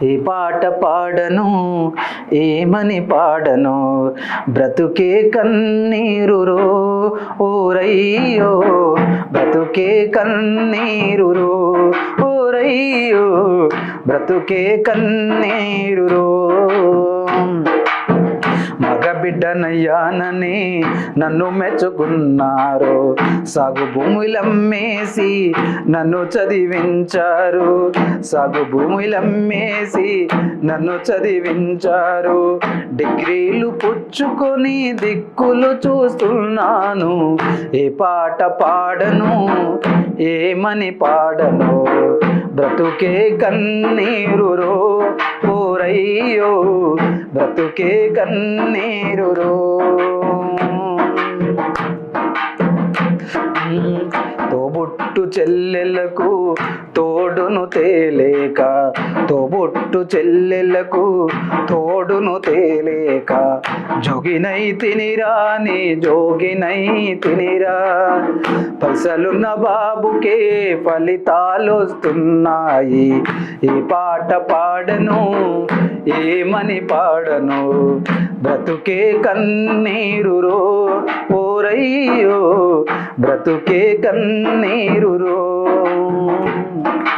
ఏ పాట పాడను ఏమని పాడను బ్రతుకే కన్నీరురో ఓరయ్యో బ్రతుకే కన్నీరురో ఓరయ్యో బ్రతుకే కన్నీరురో మగబిడ్డనయ్యానని నన్ను మెచ్చుకున్నారు సాగు భూములమ్మేసి నన్ను చదివించారు సాగు భూములమ్మేసి నన్ను చదివించారు డిగ్రీలు పుచ్చుకొని దిక్కులు చూస్తున్నాను ఏ పాట పాడను ఏమని పాడను బ్రతుకే కన్నీరురో ఓరయ్యో బ్రతుకే కన్నీరురో తోబుట్టు చెల్లెలకు తోడును తేలేక తోబుట్టు చెల్లెలకు తోడును తేలేక జోగినై తినిరాని జోగినై తినిరా పైసలున్న బాబుకే ఫలితాలు వస్తున్నాయి ఈ పాట పాడను ఏమని పాడను బ్రతుకే కన్నీరురో ఓరయ్యో బ్రతుకే కన్నీరురో